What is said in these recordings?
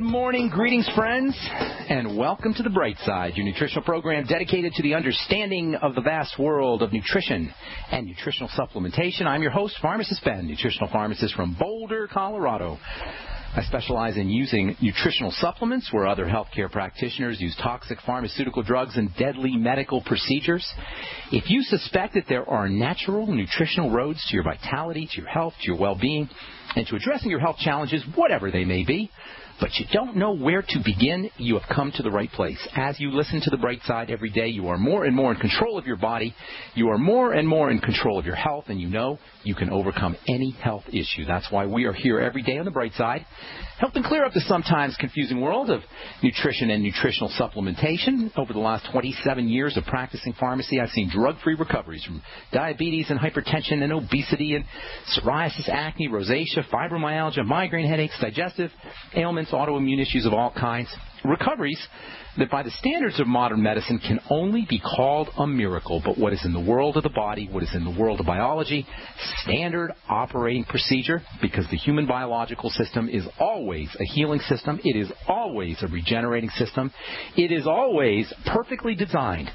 morning, greetings, friends, and welcome to The Bright Side, your nutritional program dedicated to the understanding of the vast world of nutrition and nutritional supplementation. I'm your host, Pharmacist Ben, nutritional pharmacist from Boulder, Colorado. I specialize in using nutritional supplements where other healthcare practitioners use toxic pharmaceutical drugs and deadly medical procedures. If you suspect that there are natural nutritional roads to your vitality, to your health, to your well-being, and to addressing your health challenges, whatever they may be, but you don't know where to begin, you have come to the right place. As you listen to The Bright Side every day, you are more and more in control of your body. You are more and more in control of your health, and you know you can overcome any health issue. That's why we are here every day on The Bright Side, helping clear up the sometimes confusing world of nutrition and nutritional supplementation. Over the last 27 years of practicing pharmacy, I've seen drug-free recoveries from diabetes and hypertension and obesity and psoriasis, acne, rosacea, fibromyalgia, migraine headaches, digestive ailments, autoimmune issues of all kinds. Recoveries that by the standards of modern medicine can only be called a miracle. But what is in the world of the body, what is in the world of biology, standard operating procedure, because the human biological system is always a healing system. It is always a regenerating system. It is always perfectly designed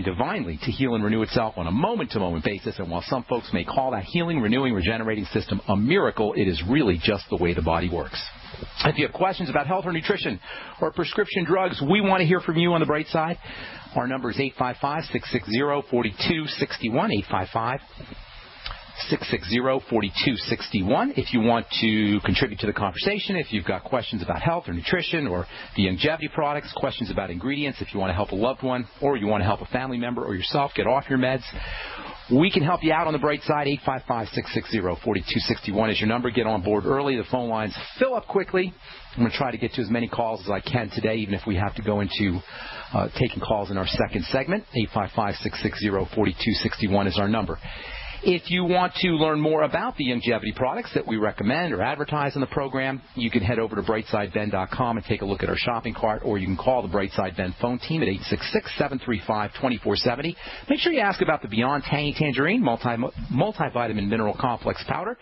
divinely to heal and renew itself on a moment-to-moment basis. And while some folks may call that healing, renewing, regenerating system a miracle, it is really just the way the body works. If you have questions about health or nutrition or prescription drugs, we want to hear from you on The Bright Side. Our number is 855-660-4261, 855-660-4261. If you want to contribute to the conversation, if you've got questions about health or nutrition or the longevity products, questions about ingredients, if you want to help a loved one or you want to help a family member or yourself get off your meds, we can help you out on The Bright Side. 855-660-4261 is your number. Get on board early. The phone lines fill up quickly. I'm going to try to get to as many calls as I can today, even if we have to go into taking calls in our second segment. 855-660-4261 is our number. If you want to learn more about the longevity products that we recommend or advertise in the program, you can head over to brightsideben.com and take a look at our shopping cart, or you can call the Brightside Ben phone team at 866-735-2470. Make sure you ask about the Beyond Tangy Tangerine multivitamin mineral complex powder.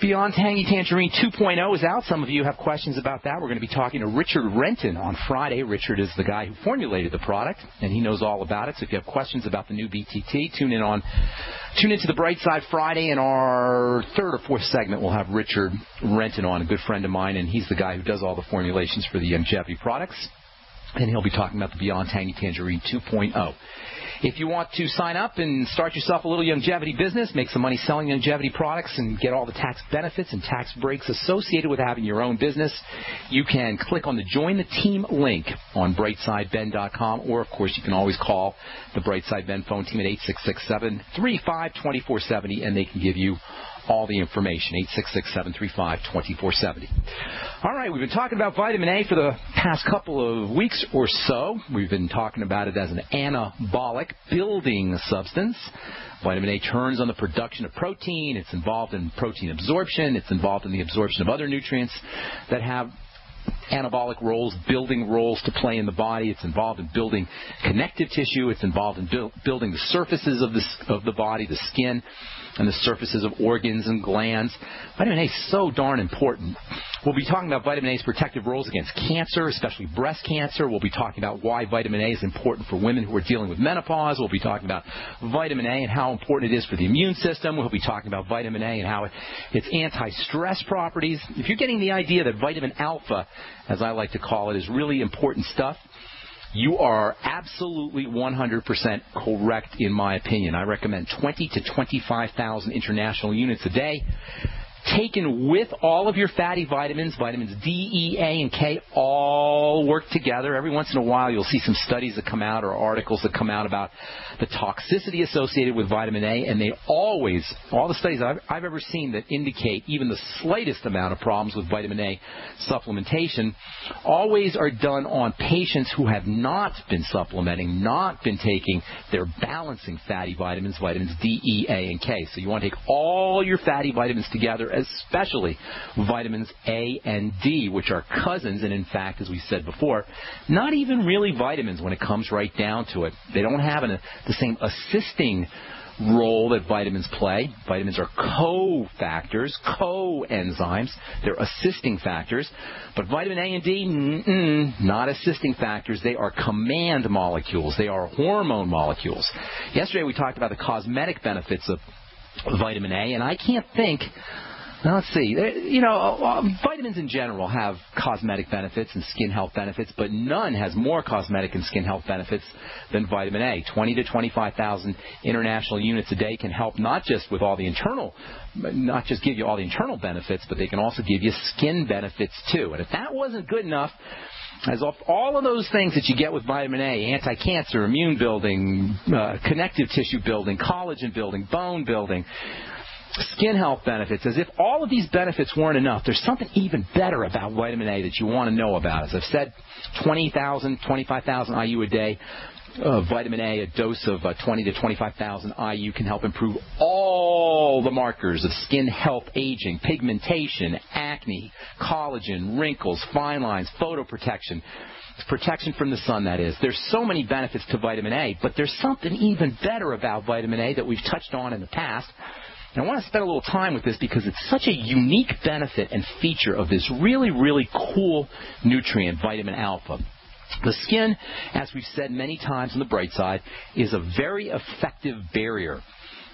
Beyond Tangy Tangerine 2.0 is out. Some of you have questions about that. We're going to be talking to Richard Renton on Friday. Richard is the guy who formulated the product, and he knows all about it. So if you have questions about the new BTT, tune into The Bright Side Friday. In our third or fourth segment, we'll have Richard Renton on, a good friend of mine, and he's the guy who does all the formulations for the longevity products. And he'll be talking about the Beyond Tangy Tangerine 2.0. If you want to sign up and start yourself a little longevity business, make some money selling longevity products and get all the tax benefits and tax breaks associated with having your own business, you can click on the Join the Team link on brightsideben.com, or, of course, you can always call the Brightside Ben phone team at 866-735-2470, and they can give you all the information, 866-735-2470. All right, we've been talking about vitamin A for the past couple of weeks or so. We've been talking about it as an anabolic building substance. Vitamin A turns on the production of protein. It's involved in protein absorption. It's involved in the absorption of other nutrients that have anabolic roles, building roles to play in the body. It's involved in building connective tissue. It's involved in building the surfaces of the body, the skin, and the surfaces of organs and glands. Vitamin A is so darn important. We'll be talking about vitamin A's protective roles against cancer, especially breast cancer. We'll be talking about why vitamin A is important for women who are dealing with menopause. We'll be talking about vitamin A and how important it is for the immune system. We'll be talking about vitamin A and how its anti-stress properties. If you're getting the idea that vitamin alpha, as I like to call it, is really important stuff, you are absolutely 100% correct in my opinion. I recommend 20 to 25,000 international units a day, taken with all of your fatty vitamins, vitamins D, E, A, and K, all work together. Every once in a while you'll see some studies that come out or articles that come out about the toxicity associated with vitamin A, and they always, all the studies I've ever seen that indicate even the slightest amount of problems with vitamin A supplementation always are done on patients who have not been supplementing, not been taking their balancing fatty vitamins, vitamins D, E, A, and K. So you want to take all your fatty vitamins together, especially vitamins A and D, which are cousins, and in fact, as we said before, not even really vitamins when it comes right down to it. They don't have the same assisting role that vitamins play. Vitamins are cofactors, coenzymes. They're assisting factors. But vitamin A and D, not assisting factors. They are command molecules. They are hormone molecules. Yesterday we talked about the cosmetic benefits of vitamin A, and I can't think... Now, let's see. Vitamins in general have cosmetic benefits and skin health benefits, but none has more cosmetic and skin health benefits than vitamin A. 20 to 25,000 international units a day can help not just give you all the internal benefits, but they can also give you skin benefits too. And if that wasn't good enough, as all of those things that you get with vitamin A, anti-cancer, immune building, connective tissue building, collagen building, bone building, skin health benefits, as if all of these benefits weren't enough, there's something even better about vitamin A that you want to know about. As I've said, 20,000, 25,000 IU a day. Vitamin A, a dose of 20 to 25,000 IU can help improve all the markers of skin health, aging, pigmentation, acne, collagen, wrinkles, fine lines, photoprotection. Protection from the sun, that is. There's so many benefits to vitamin A, but there's something even better about vitamin A that we've touched on in the past. And I want to spend a little time with this because it's such a unique benefit and feature of this really, really cool nutrient, vitamin alpha. The skin, as we've said many times on the bright side, is a very effective barrier.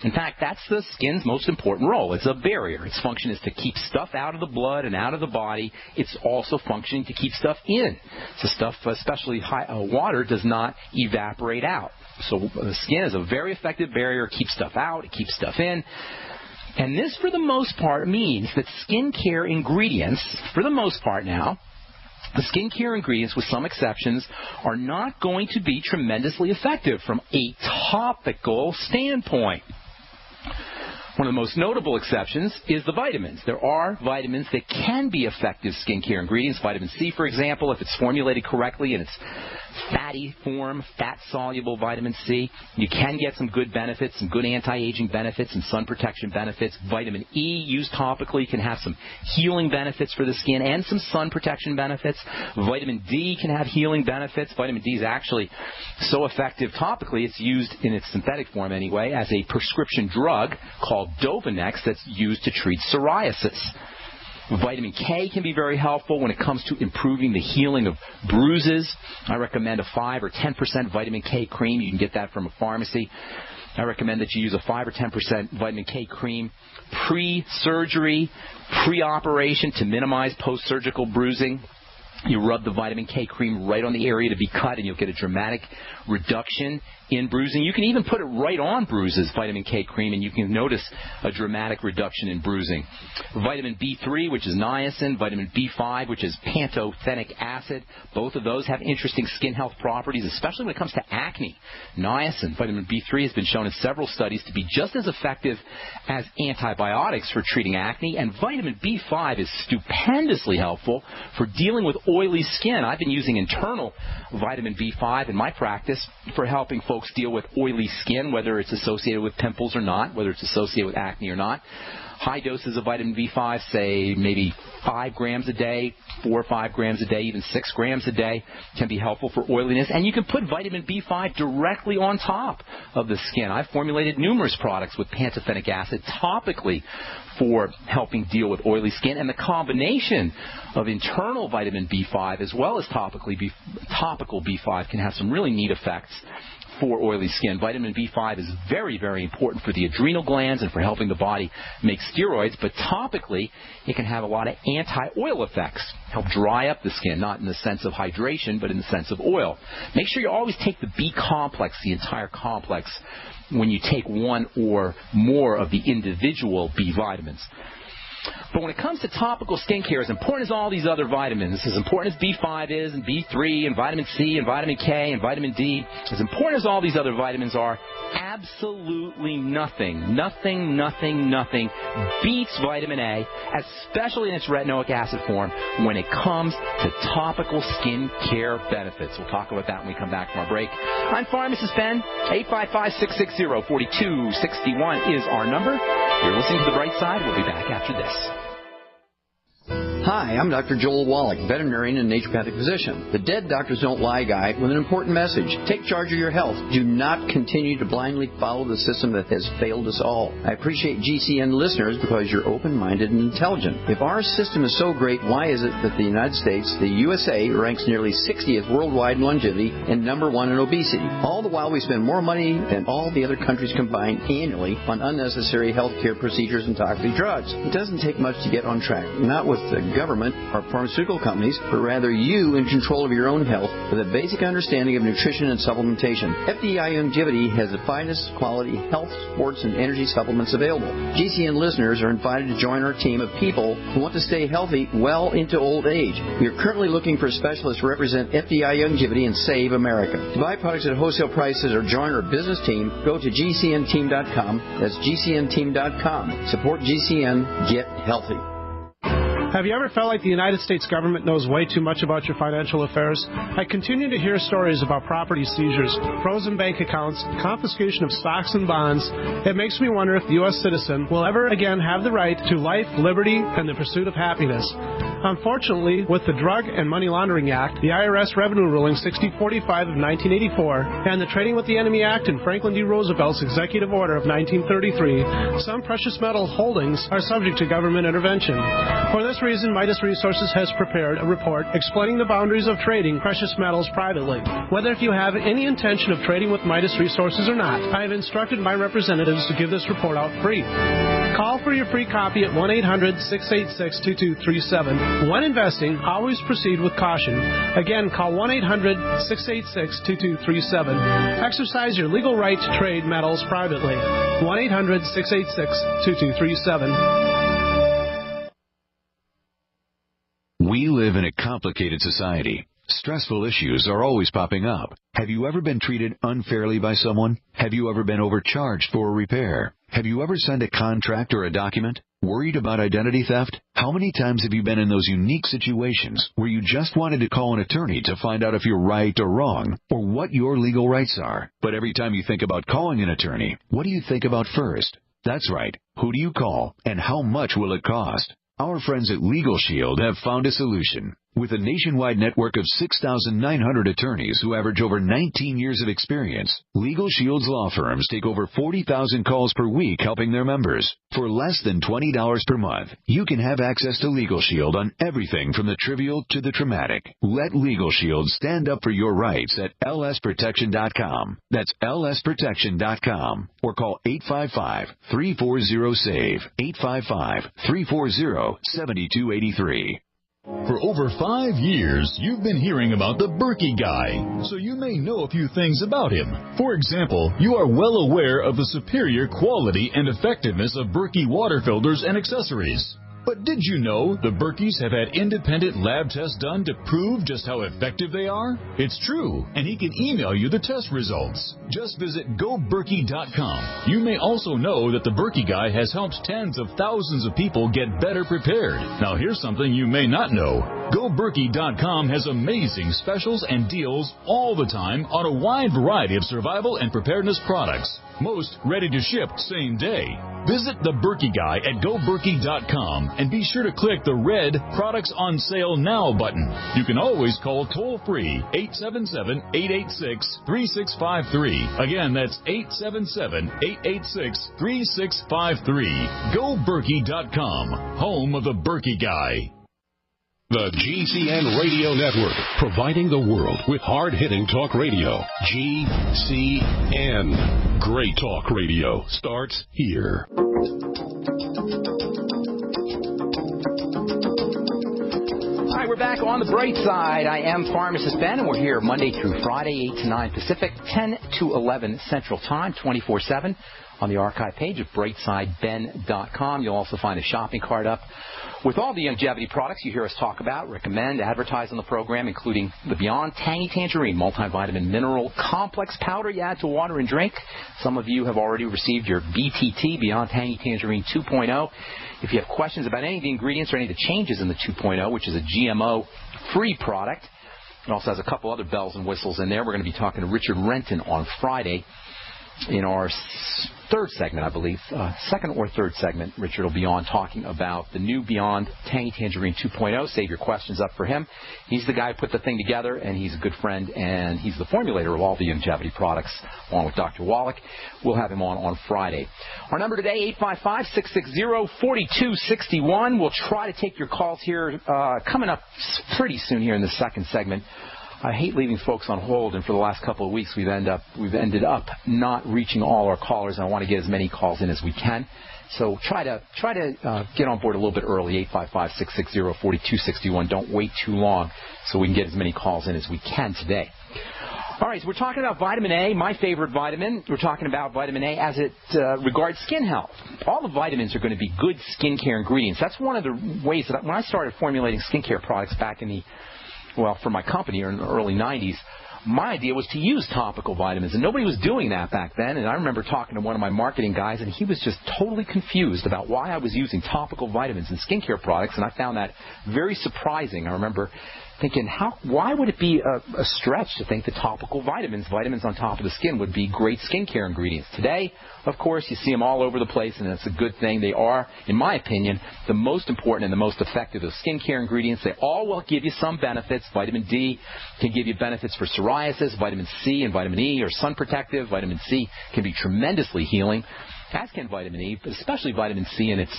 In fact, that's the skin's most important role. It's a barrier. Its function is to keep stuff out of the blood and out of the body. It's also functioning to keep stuff in. So stuff, especially water, does not evaporate out. So the skin is a very effective barrier. It keeps stuff out. It keeps stuff in. And this, for the most part, means that skincare ingredients, for the most part now, the skincare ingredients, with some exceptions, are not going to be tremendously effective from a topical standpoint. One of the most notable exceptions is the vitamins. There are vitamins that can be effective skincare ingredients. Vitamin C, for example, if it's formulated correctly in its fatty form, fat-soluble vitamin C, you can get some good benefits, some good anti-aging benefits and sun protection benefits. Vitamin E, used topically, can have some healing benefits for the skin and some sun protection benefits. Vitamin D can have healing benefits. Vitamin D is actually so effective topically, it's used in its synthetic form anyway as a prescription drug called Dovanex that's used to treat psoriasis. Vitamin K can be very helpful when it comes to improving the healing of bruises. I recommend a 5 or 10% vitamin K cream. You can get that from a pharmacy. I recommend that you use a 5 or 10% vitamin K cream pre-surgery, pre-operation to minimize post-surgical bruising. You rub the vitamin K cream right on the area to be cut, and you'll get a dramatic reduction in bruising. You can even put it right on bruises, vitamin K cream, and you can notice a dramatic reduction in bruising. Vitamin B3, which is niacin, vitamin B5, which is pantothenic acid, both of those have interesting skin health properties, especially when it comes to acne. Niacin, vitamin B3, has been shown in several studies to be just as effective as antibiotics for treating acne, and vitamin B5 is stupendously helpful for dealing with oily skin. I've been using internal vitamin B5 in my practice for helping folks deal with oily skin, whether it's associated with pimples or not, whether it's associated with acne or not. High doses of vitamin B5, say maybe 5 grams a day, 4 or 5 grams a day, even 6 grams a day, can be helpful for oiliness. And you can put vitamin B5 directly on top of the skin. I've formulated numerous products with pantothenic acid topically for helping deal with oily skin. And the combination of internal vitamin B5 as well as topical B5 can have some really neat effects for oily skin. Vitamin B5 is very, very important for the adrenal glands and for helping the body make steroids, but topically it can have a lot of anti-oil effects, help dry up the skin, not in the sense of hydration, but in the sense of oil. Make sure you always take the B complex, the entire complex, when you take one or more of the individual B vitamins. But when it comes to topical skincare, as important as all these other vitamins, as important as B5 is, and B3, and vitamin C, and vitamin K, and vitamin D, as important as all these other vitamins are, absolutely nothing beats vitamin A, especially in its retinoic acid form, when it comes to topical skincare benefits. We'll talk about that when we come back from our break. I'm Pharmacist Ben. 855-660-4261 is our number. You're listening to The Bright Side. We'll be back after this. Hi, I'm Dr. Joel Wallach, veterinarian and naturopathic physician. The Dead Doctors Don't Lie guy with an important message. Take charge of your health. Do not continue to blindly follow the system that has failed us all. I appreciate GCN listeners because you're open-minded and intelligent. If our system is so great, why is it that the United States, the USA, ranks nearly 60th worldwide in longevity and number 1 in obesity? All the while we spend more money than all the other countries combined annually on unnecessary health care procedures and toxic drugs. It doesn't take much to get on track. Not with the government or pharmaceutical companies, but rather you in control of your own health with a basic understanding of nutrition and supplementation. FDI Longevity has the finest quality health, sports, and energy supplements available. GCN listeners are invited to join our team of people who want to stay healthy well into old age. We are currently looking for specialists to represent FDI Longevity and Save America. To buy products at wholesale prices or join our business team, go to GCNteam.com. That's GCNteam.com. Support GCN. Get healthy. Have you ever felt like the United States government knows way too much about your financial affairs? I continue to hear stories about property seizures, frozen bank accounts, confiscation of stocks and bonds. It makes me wonder if the U.S. citizen will ever again have the right to life, liberty, and the pursuit of happiness. Unfortunately, with the Drug and Money Laundering Act, the IRS Revenue Ruling 6045 of 1984, and the Trading with the Enemy Act and Franklin D. Roosevelt's Executive Order of 1933, some precious metal holdings are subject to government intervention. For this reason, Midas Resources has prepared a report explaining the boundaries of trading precious metals privately. Whether if you have any intention of trading with Midas Resources or not, I have instructed my representatives to give this report out free. Call for your free copy at 1-800-686-2237. When investing, always proceed with caution. Again, call 1-800-686-2237. Exercise your legal right to trade metals privately. 1-800-686-2237. We live in a complicated society. Stressful issues are always popping up. Have you ever been treated unfairly by someone? Have you ever been overcharged for a repair? Have you ever signed a contract or a document? Worried about identity theft? How many times have you been in those unique situations where you just wanted to call an attorney to find out if you're right or wrong, or what your legal rights are? But every time you think about calling an attorney, what do you think about first? That's right. Who do you call, and how much will it cost? Our friends at Legal Shield have found a solution. With a nationwide network of 6,900 attorneys who average over 19 years of experience, Legal Shield's law firms take over 40,000 calls per week helping their members. For less than $20 per month, you can have access to Legal Shield on everything from the trivial to the traumatic. Let Legal Shield stand up for your rights at lsprotection.com. That's lsprotection.com. Or call 855-340-SAVE, 855-340-7283. For over 5 years, you've been hearing about the Berkey guy, so you may know a few things about him. For example, you are well aware of the superior quality and effectiveness of Berkey water filters and accessories. But did you know the Berkeys have had independent lab tests done to prove just how effective they are? It's true, and he can email you the test results. Just visit GoBerkey.com. You may also know that the Berkey guy has helped tens of thousands of people get better prepared. Now here's something you may not know. GoBerkey.com has amazing specials and deals all the time on a wide variety of survival and preparedness products. Most ready to ship same day. Visit the Berkey guy at GoBerkey.com and be sure to click the red Products on Sale Now button. You can always call toll-free 877-886-3653. Again, that's 877-886-3653. GoBerkey.com, home of the Berkey guy. The GCN Radio Network, providing the world with hard-hitting talk radio. GCN. Great talk radio starts here. Hi, we're back on the bright side. I am Pharmacist Ben, and we're here Monday through Friday, 8 to 9 Pacific, 10 to 11 Central Time, 24/7 on the archive page of brightsideben.com. You'll also find a shopping cart up with all the longevity products you hear us talk about, recommend, advertise on the program, including the Beyond Tangy Tangerine multivitamin mineral complex powder you add to water and drink. Some of you have already received your BTT, Beyond Tangy Tangerine 2.0. If you have questions about any of the ingredients or any of the changes in the 2.0, which is a GMO-free product, it also has a couple other bells and whistles in there. We're going to be talking to Richard Renton on Friday. in our third segment, I believe, second or third segment, Richard will be on talking about the new Beyond Tangy Tangerine 2.0. Save your questions up for him. He's the guy who put the thing together, and he's a good friend, and he's the formulator of all the longevity products, along with Dr. Wallach. We'll have him on Friday. Our number today, 855-660-4261. We'll try to take your calls here coming up pretty soon here in the second segment. I hate leaving folks on hold, and for the last couple of weeks we've ended up not reaching all our callers. I want to get as many calls in as we can. So try to get on board a little bit early, 855-660-4261. Don't wait too long so we can get as many calls in as we can today. All right, so we're talking about vitamin A, my favorite vitamin. We're talking about vitamin A as it regards skin health. All the vitamins are going to be good skincare ingredients. That's one of the ways that when I started formulating skincare products back in for my company in the early 90s, my idea was to use topical vitamins, and nobody was doing that back then. And I remember talking to one of my marketing guys, and he was just totally confused about why I was using topical vitamins in skincare products, and I found that very surprising. I remember thinking, why would it be a stretch to think that topical vitamins on top of the skin, would be great skincare ingredients? Today, of course, you see them all over the place, and it's a good thing. They are, in my opinion, the most important and the most effective of skincare ingredients. They all will give you some benefits. Vitamin D can give you benefits for psoriasis. Vitamin C and vitamin E are sun protective. Vitamin C can be tremendously healing, as can vitamin E, but especially vitamin C in its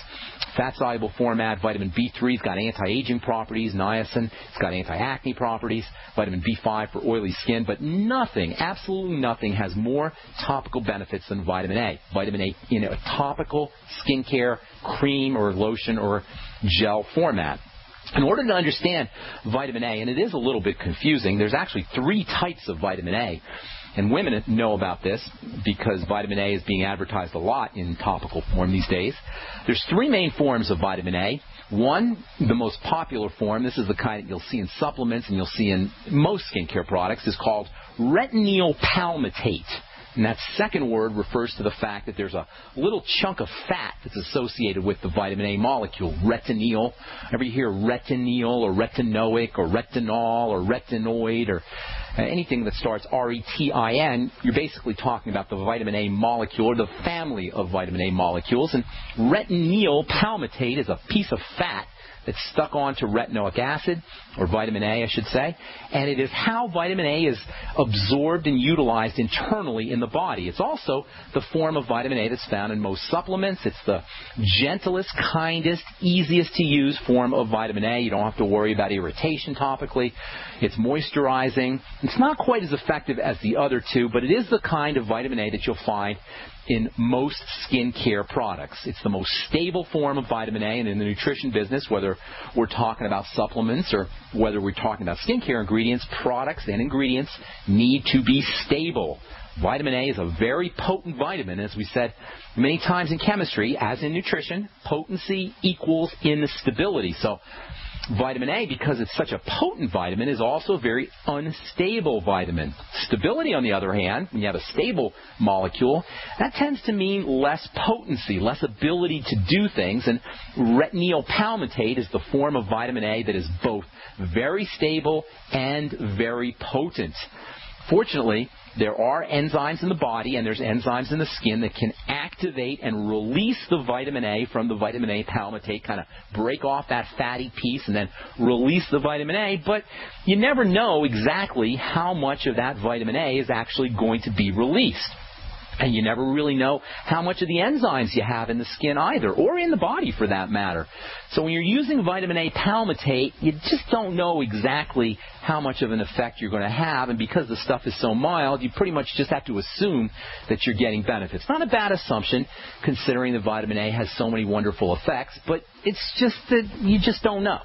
fat-soluble format. Vitamin B3's got anti-aging properties. Niacin, it's got anti-acne properties. Vitamin B5 for oily skin. But nothing, absolutely nothing, has more topical benefits than vitamin A. Vitamin A in a topical skincare cream or lotion or gel format. In order to understand vitamin A, and it is a little bit confusing, there's actually 3 types of vitamin A. And women know about this because vitamin A is being advertised a lot in topical form these days. There's 3 main forms of vitamin A. One, the most popular form, this is the kind that you'll see in supplements and you'll see in most skincare products, is called retinoyl palmitate. And that second word refers to the fact that there's a little chunk of fat that's associated with the vitamin A molecule, retinol. Ever you hear retinol or retinoic or retinol or retinoid or anything that starts R-E-T-I-N, you're basically talking about the vitamin A molecule or the family of vitamin A molecules. And retinoyl palmitate is a piece of fat that's stuck onto retinoic acid, or vitamin A, I should say, and it is how vitamin A is absorbed and utilized internally in the body. It's also the form of vitamin A that's found in most supplements. It's the gentlest, kindest, easiest to use form of vitamin A. You don't have to worry about irritation topically. It's moisturizing. It's not quite as effective as the other 2, but it is the kind of vitamin A that you'll find in most skincare products. It's the most stable form of vitamin A, and in the nutrition business, whether we're talking about supplements or whether we're talking about skincare ingredients, products and ingredients need to be stable. Vitamin A is a very potent vitamin. As we said many times in chemistry, as in nutrition, potency equals instability. So vitamin A, because it's such a potent vitamin, is also a very unstable vitamin. Stability, on the other hand, when you have a stable molecule, that tends to mean less potency, less ability to do things, and retinoyl palmitate is the form of vitamin A that is both very stable and very potent. Fortunately, there are enzymes in the body and there's enzymes in the skin that can activate and release the vitamin A from the vitamin A palmitate, kind of break off that fatty piece and then release the vitamin A. But you never know exactly how much of that vitamin A is actually going to be released. And you never really know how much of the enzymes you have in the skin either, or in the body for that matter. So when you're using vitamin A palmitate, you just don't know exactly how much of an effect you're going to have. And because the stuff is so mild, you pretty much just have to assume that you're getting benefits. Not a bad assumption, considering that vitamin A has so many wonderful effects, but it's just that you just don't know.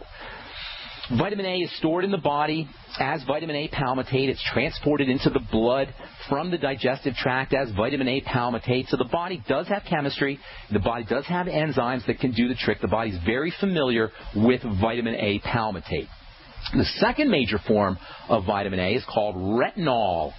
Vitamin A is stored in the body as vitamin A palmitate. It's transported into the blood from the digestive tract as vitamin A palmitate. So the body does have chemistry. The body does have enzymes that can do the trick. The body's very familiar with vitamin A palmitate. The second major form of vitamin A is called retinol.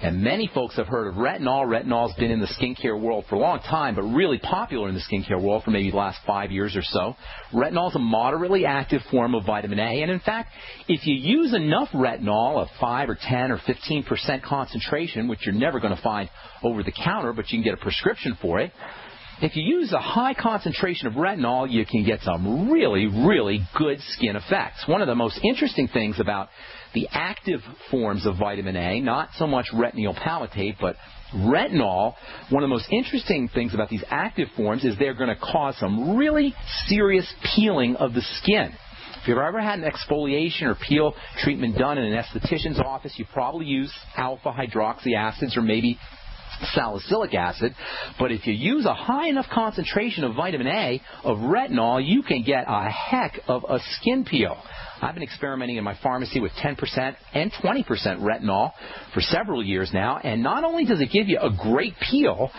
And many folks have heard of retinol. Retinol's been in the skincare world for a long time, but really popular in the skincare world for maybe the last 5 years or so. Retinol is a moderately active form of vitamin A, and in fact, if you use enough retinol, a 5 or 10 or 15% concentration, which you're never going to find over the counter, but you can get a prescription for it, if you use a high concentration of retinol, you can get some really, really good skin effects. One of the most interesting things about the active forms of vitamin A, not so much retinoic palmitate, but retinol, one of the most interesting things about these active forms is they're going to cause some really serious peeling of the skin. If you've ever had an exfoliation or peel treatment done in an esthetician's office, you probably use alpha hydroxy acids or maybe salicylic acid, but if you use a high enough concentration of vitamin A, of retinol, you can get a heck of a skin peel. I've been experimenting in my pharmacy with 10% and 20% retinol for several years now, and not only does it give you a great peel,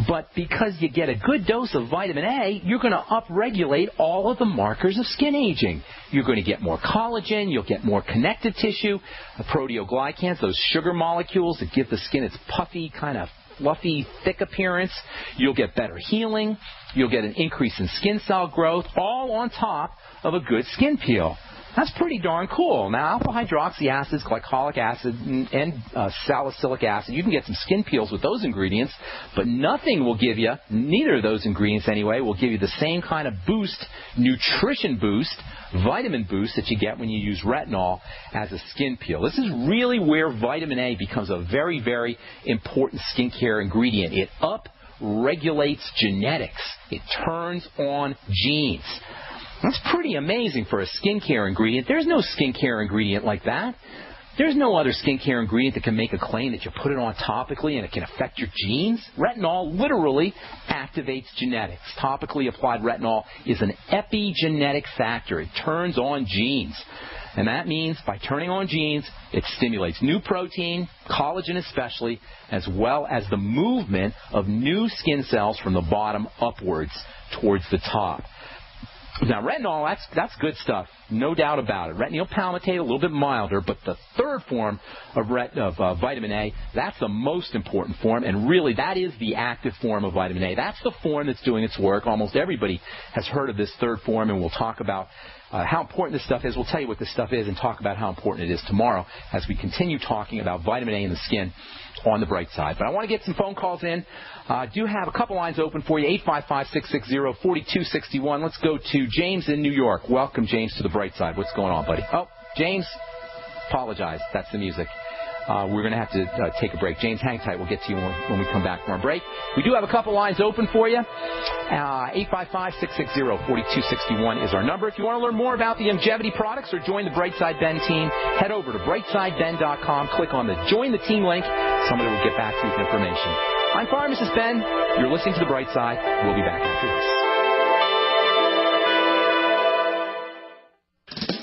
but because you get a good dose of vitamin A, you're going to upregulate all of the markers of skin aging. You're going to get more collagen, you'll get more connective tissue, proteoglycans, those sugar molecules that give the skin its puffy, kind of fluffy, thick appearance. You'll get better healing. You'll get an increase in skin cell growth, all on top of a good skin peel. That's pretty darn cool. Now, alpha hydroxy acids, glycolic acid, and salicylic acid, you can get some skin peels with those ingredients, but nothing will give you, neither of those ingredients anyway, will give you the same kind of boost, nutrition boost, vitamin boost that you get when you use retinol as a skin peel. This is really where vitamin A becomes a very, very important skincare ingredient. It up-regulates genetics. It turns on genes. That's pretty amazing for a skincare ingredient. There's no skincare ingredient like that. There's no other skincare ingredient that can make a claim that you put it on topically and it can affect your genes. Retinol literally activates genetics. Topically applied retinol is an epigenetic factor. It turns on genes. And that means by turning on genes, it stimulates new protein, collagen especially, as well as the movement of new skin cells from the bottom upwards towards the top. Now, retinol, that's good stuff, no doubt about it. Retinoic palmitate, a little bit milder, but the third form of vitamin A, that's the most important form, and really that is the active form of vitamin A. That's the form that's doing its work. Almost everybody has heard of this third form, and we'll talk about how important this stuff is. We'll tell you what this stuff is and talk about how important it is tomorrow as we continue talking about vitamin A in the skin on the bright side. But I want to get some phone calls in. Do have a couple lines open for you, 855-660-4261. Let's go to James in New York. Welcome, James, to the bright side. What's going on, buddy? Oh, James, apologize. That's the music. We're going to have to take a break. James, hang tight. We'll get to you when we come back from our break. We do have a couple lines open for you. 855-660-4261 is our number. If you want to learn more about the longevity products or join the Brightside Ben team, head over to brightsideben.com. Click on the Join the Team link. Somebody will get back to you with information. I'm Pharmacist Ben. You're listening to The Bright Side. We'll be back after this.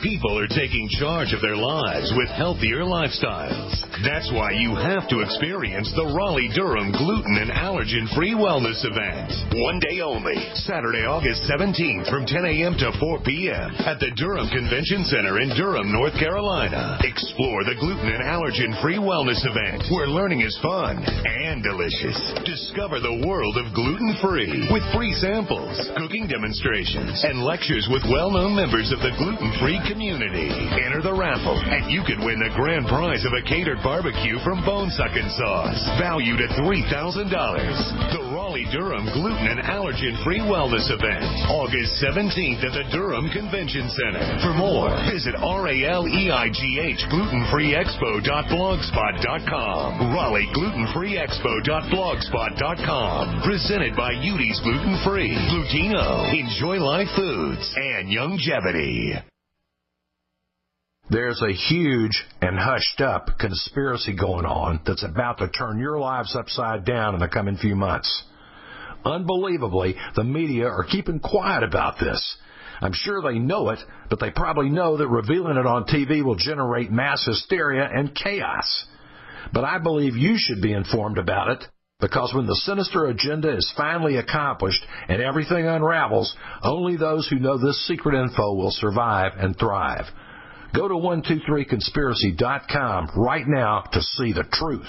People are taking charge of their lives with healthier lifestyles. That's why you have to experience the Raleigh-Durham Gluten and Allergen-Free Wellness Event. One day only, Saturday, August 17th from 10 a.m. to 4 p.m. at the Durham Convention Center in Durham, North Carolina. Explore the Gluten and Allergen-Free Wellness Event, where learning is fun and delicious. Discover the world of gluten-free with free samples, cooking demonstrations, and lectures with well-known members of the gluten-free community. Enter the raffle, and you can win the grand prize of a catered barbecue from Bone Suckin' Sauce, valued at $3,000. The Raleigh-Durham Gluten and Allergen-Free Wellness Event, August 17th at the Durham Convention Center. For more, visit RALEIGHGlutenFreeExpo.blogspot.com. RaleighGlutenFreeExpo.blogspot.com. Presented by Udi's Gluten Free, Glutino, Enjoy Life Foods, and Longevity. There's a huge and hushed-up conspiracy going on that's about to turn your lives upside down in the coming few months. Unbelievably, the media are keeping quiet about this. I'm sure they know it, but they probably know that revealing it on TV will generate mass hysteria and chaos. But I believe you should be informed about it, because when the sinister agenda is finally accomplished and everything unravels, only those who know this secret info will survive and thrive. Go to 123conspiracy.com right now to see the truth.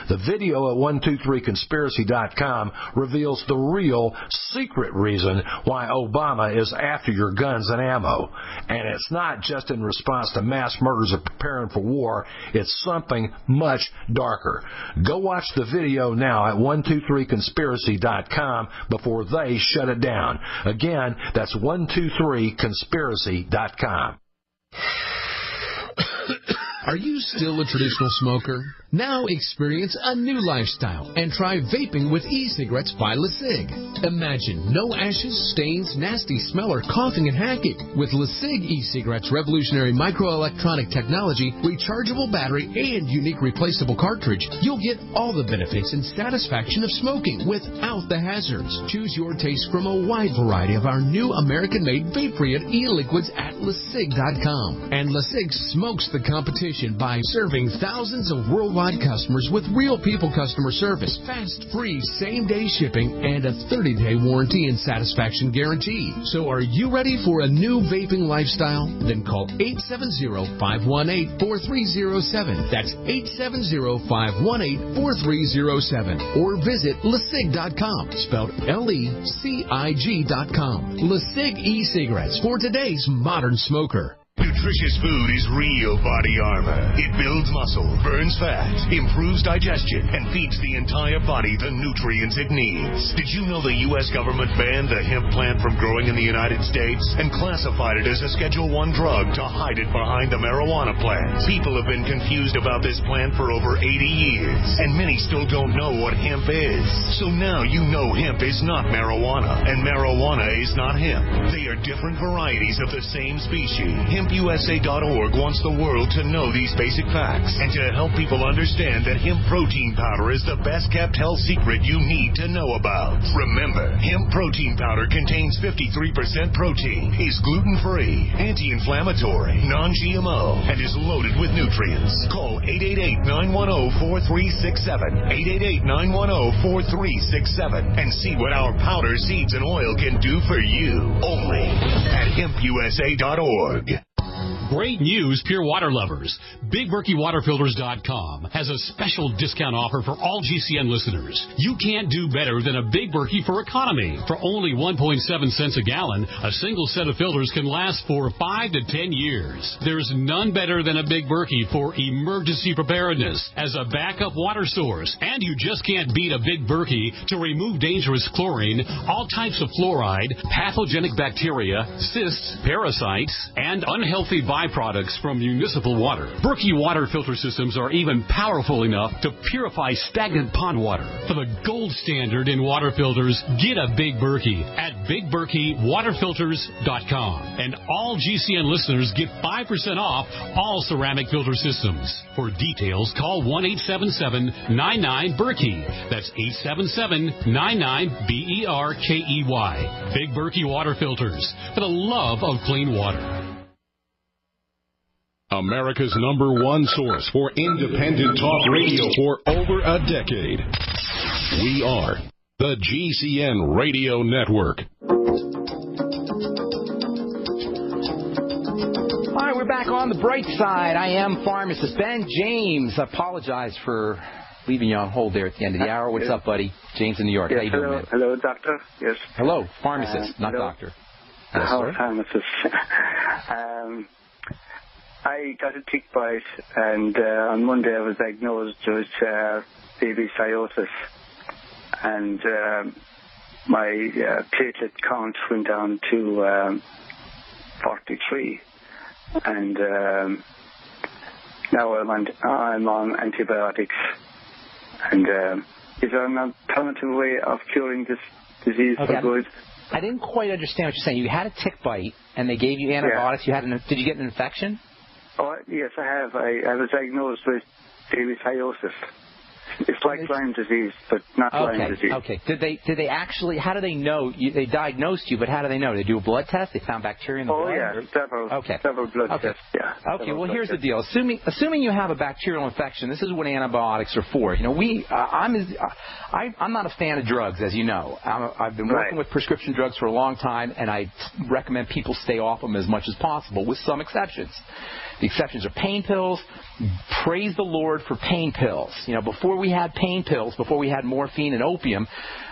The video at 123conspiracy.com reveals the real secret reason why Obama is after your guns and ammo. And it's not just in response to mass murders or preparing for war. It's something much darker. Go watch the video now at 123conspiracy.com before they shut it down. Again, that's 123conspiracy.com. Are you still a traditional smoker? Now experience a new lifestyle and try vaping with e-cigarettes by LeSig. Imagine no ashes, stains, nasty smell, or coughing and hacking. With LeSig e-cigarettes' revolutionary microelectronic technology, rechargeable battery, and unique replaceable cartridge, you'll get all the benefits and satisfaction of smoking without the hazards. Choose your taste from a wide variety of our new American-made vape-free e-liquids at LeSig.com. And LeSig smokes the competition by serving thousands of worldwide customers with real people customer service, fast, free, same-day shipping, and a 30-day warranty and satisfaction guarantee. So are you ready for a new vaping lifestyle? Then call 870-518-4307. That's 870-518-4307. Or visit LeSig.com, spelled LECIG.com. LeSig e-cigarettes for today's modern smoker. Nutritious food is real body armor. It builds muscle, burns fat, improves digestion, and feeds the entire body the nutrients it needs. Did you know the U.S. government banned the hemp plant from growing in the United States and classified it as a Schedule I drug to hide it behind the marijuana plant? People have been confused about this plant for over 80 years, and many still don't know what hemp is. So now you know hemp is not marijuana, and marijuana is not hemp. They are different varieties of the same species. HempUSA.org wants the world to know these basic facts and to help people understand that hemp protein powder is the best kept health secret you need to know about. Remember, hemp protein powder contains 53% protein, is gluten-free, anti-inflammatory, non-GMO, and is loaded with nutrients. Call 888-910-4367, 888-910-4367, and see what our powder, seeds, and oil can do for you. Only at HempUSA.org. Great news, pure water lovers. BigBerkeyWaterFilters.com has a special discount offer for all GCN listeners. You can't do better than a Big Berkey for economy. For only 1.7 cents a gallon, a single set of filters can last for 5 to 10 years. There's none better than a Big Berkey for emergency preparedness as a backup water source. And you just can't beat a Big Berkey to remove dangerous chlorine, all types of fluoride, pathogenic bacteria, cysts, parasites, and unhealthy byproducts from municipal water. Berkey water filter systems are even powerful enough to purify stagnant pond water. For the gold standard in water filters, get a Big Berkey at BigBerkeyWaterFilters.com. And all GCN listeners get 5% off all ceramic filter systems. For details, call 1-877-99-BERKEY. That's 877-99-BERKEY. Big Berkey Water Filters, for the love of clean water. America's #1 source for independent talk radio for over a decade. We are the GCN Radio Network. All right, we're back on the bright side. I am Pharmacist Ben. James, I apologize for leaving you on hold there at the end of the hour. What's up, buddy? James in New York. Yes, how you doing, man? Hello, doctor. Yes. Hello, pharmacist, not hello. doctor. Yes, Hello, sir. pharmacist. I got a tick bite, and on Monday I was diagnosed with babesiosis, and my platelet count went down to 43, and now I'm on antibiotics. And is there an alternative way of curing this disease for good? I didn't quite understand what you're saying. You had a tick bite, and they gave you antibiotics. Yeah. Did you get an infection? Oh, yes, I have. I was diagnosed with babesiosis. It's like Lyme disease, but not Lyme disease. Okay. Did they actually? How do they know? They diagnosed you, but how do they know? They do a blood test. They found bacteria in the blood. Oh yeah, several blood tests. Yeah. Okay. Well, here's the deal. Assuming you have a bacterial infection, this is what antibiotics are for. You know, I'm not a fan of drugs, as you know. I've been working with prescription drugs for a long time, and I recommend people stay off them as much as possible, with some exceptions. The exceptions are pain pills. Praise the Lord for pain pills. Before we had pain pills, before we had morphine and opium,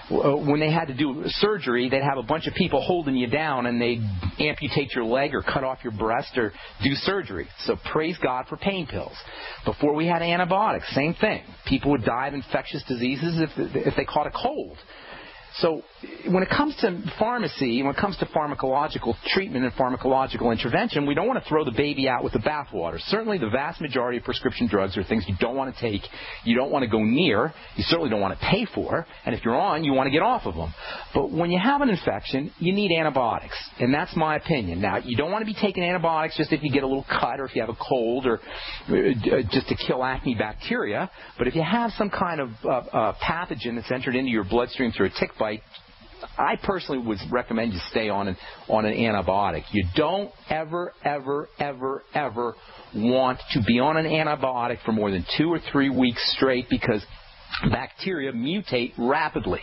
when they had to do surgery, they'd have a bunch of people holding you down, and they'd amputate your leg or cut off your breast or do surgery. So praise God for pain pills. Before we had antibiotics, same thing. People would die of infectious diseases if they caught a cold. So when it comes to pharmacy, when it comes to pharmacological treatment and pharmacological intervention, we don't want to throw the baby out with the bathwater. Certainly the vast majority of prescription drugs are things you don't want to take, you don't want to go near, you certainly don't want to pay for, and if you're on, you want to get off of them. But when you have an infection, you need antibiotics, and that's my opinion. Now, you don't want to be taking antibiotics just if you get a little cut or if you have a cold or just to kill acne bacteria, but if you have some kind of pathogen that's entered into your bloodstream through a tick bite, I personally would recommend you stay on an antibiotic. You don't ever want to be on an antibiotic for more than 2 or 3 weeks straight, because bacteria mutate rapidly.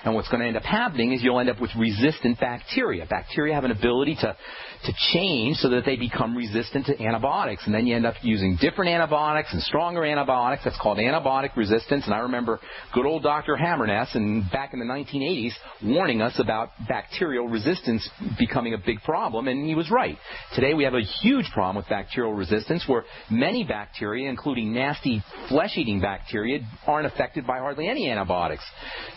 And what's going to end up happening is you'll end up with resistant bacteria. Bacteria have an ability to change so that they become resistant to antibiotics. And then you end up using different antibiotics and stronger antibiotics. That's called antibiotic resistance. And I remember good old Dr. Hammerness back in the 1980s warning us about bacterial resistance becoming a big problem. And he was right. Today we have a huge problem with bacterial resistance, where many bacteria, including nasty flesh-eating bacteria, aren't affected by hardly any antibiotics.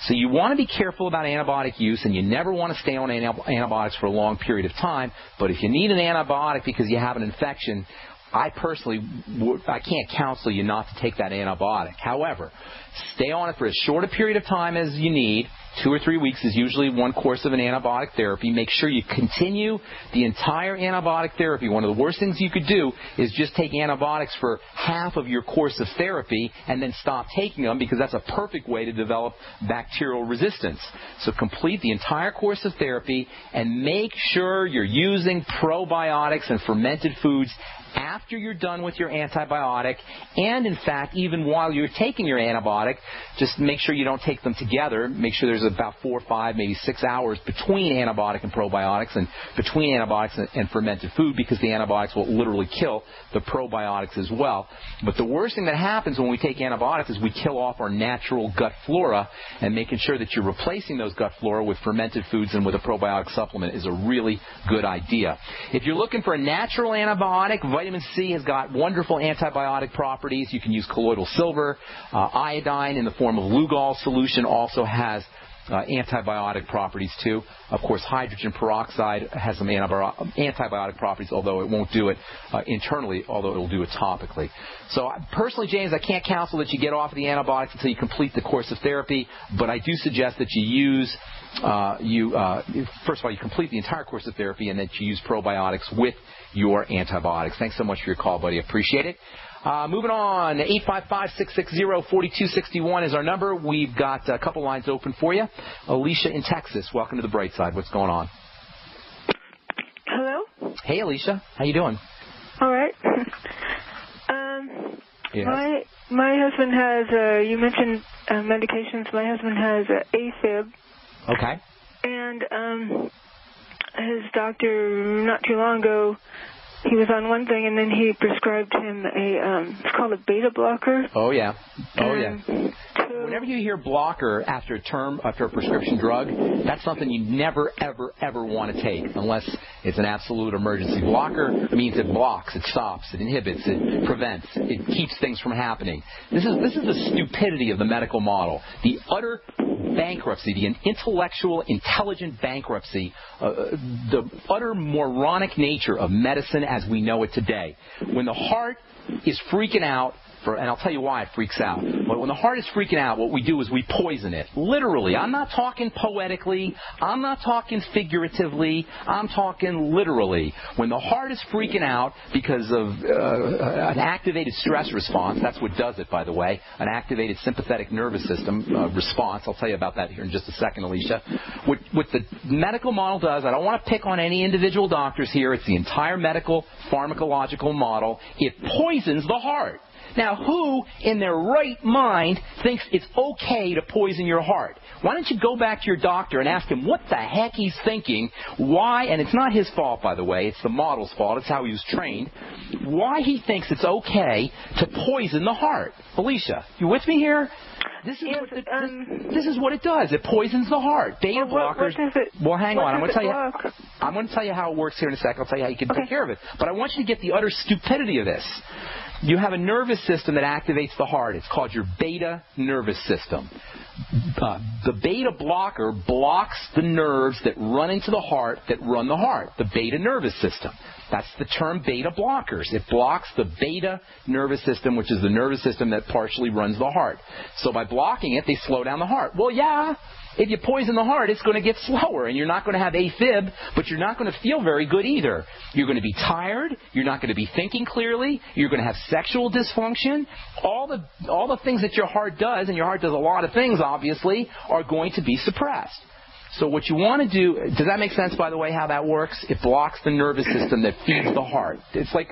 So you want to be careful about antibiotic use, and you never want to stay on antibiotics for a long period of time. But if you need an antibiotic because you have an infection, I personally I can't counsel you not to take that antibiotic. However, stay on it for as short a period of time as you need. 2 or 3 weeks is usually one course of an antibiotic therapy. Make sure you continue the entire antibiotic therapy. One of the worst things you could do is just take antibiotics for half of your course of therapy and then stop taking them, because that's a perfect way to develop bacterial resistance. So complete the entire course of therapy and make sure you're using probiotics and fermented foods after you're done with your antibiotic, and in fact, even while you're taking your antibiotic, just make sure you don't take them together. Make sure there's about 4, 5, maybe 6 hours between antibiotic and probiotics, and between antibiotics and fermented food, because the antibiotics will literally kill the probiotics as well. But the worst thing that happens when we take antibiotics is we kill off our natural gut flora, and making sure that you're replacing those gut flora with fermented foods and with a probiotic supplement is a really good idea. If you're looking for a natural antibiotic, vitamin C has got wonderful antibiotic properties. You can use colloidal silver. Iodine in the form of Lugol solution also has antibiotic properties too. Of course, hydrogen peroxide has some antibiotic properties, although it won't do it internally, although it will do it topically. So personally, James, I can't counsel that you get off of the antibiotics until you complete the course of therapy, but I do suggest that you use first of all, you complete the entire course of therapy, and that you use probiotics with your antibiotics. Thanks so much for your call, buddy. Appreciate it. Moving on, 855-660-4261 is our number. We've got a couple lines open for you. Alicia in Texas, welcome to the Bright Side. What's going on? Hello? Hey, Alicia. How you doing? All right. Yes. My husband has, you mentioned medications. My husband has AFib. Okay. And his doctor, not too long ago, he was on one thing, and then he prescribed him it's called a beta blocker. Oh, yeah. Oh, yeah. Whenever you hear blocker after a prescription drug, that's something you never, ever, ever want to take unless it's an absolute emergency. Blocker means it blocks, it stops, it inhibits, it prevents, it keeps things from happening. This is the stupidity of the medical model. The utter bankruptcy, the intellectual, intelligent bankruptcy, the utter moronic nature of medicine as we know it today. When the heart is freaking out, and I'll tell you why it freaks out. But when the heart is freaking out, what we do is we poison it. Literally. I'm not talking poetically. I'm not talking figuratively. I'm talking literally. When the heart is freaking out because of an activated stress response, that's what does it, by the way, an activated sympathetic nervous system response. I'll tell you about that here in just a second, Alicia. What the medical model does, I don't want to pick on any individual doctors here. It's the entire medical pharmacological model. It poisons the heart. Now, who in their right mind thinks it's okay to poison your heart? Why don't you go back to your doctor and ask him what the heck he's thinking, why, and it's not his fault, by the way, it's the model's fault, it's how he was trained, why he thinks it's okay to poison the heart. Felicia, you with me here? This is what it does. It poisons the heart. Beta blockers. Well, hang on. I'm going to tell you how it works here in a second. I'll tell you how you can take care of it. But I want you to get the utter stupidity of this. You have a nervous system that activates the heart. It's called your beta nervous system. The beta blocker blocks the nerves that run into the heart that run the heart, the beta nervous system. That's the term beta blockers. It blocks the beta nervous system, which is the nervous system that partially runs the heart. So by blocking it, they slow down the heart. Well, yeah, if you poison the heart, it's going to get slower, and you're not going to have AFib, but you're not going to feel very good either. You're going to be tired. You're not going to be thinking clearly. You're going to have sexual dysfunction. All the things that your heart does, and your heart does a lot of things, obviously, are going to be suppressed. So what you want to do, does that make sense, by the way, how that works? It blocks the nervous system that feeds the heart. It's like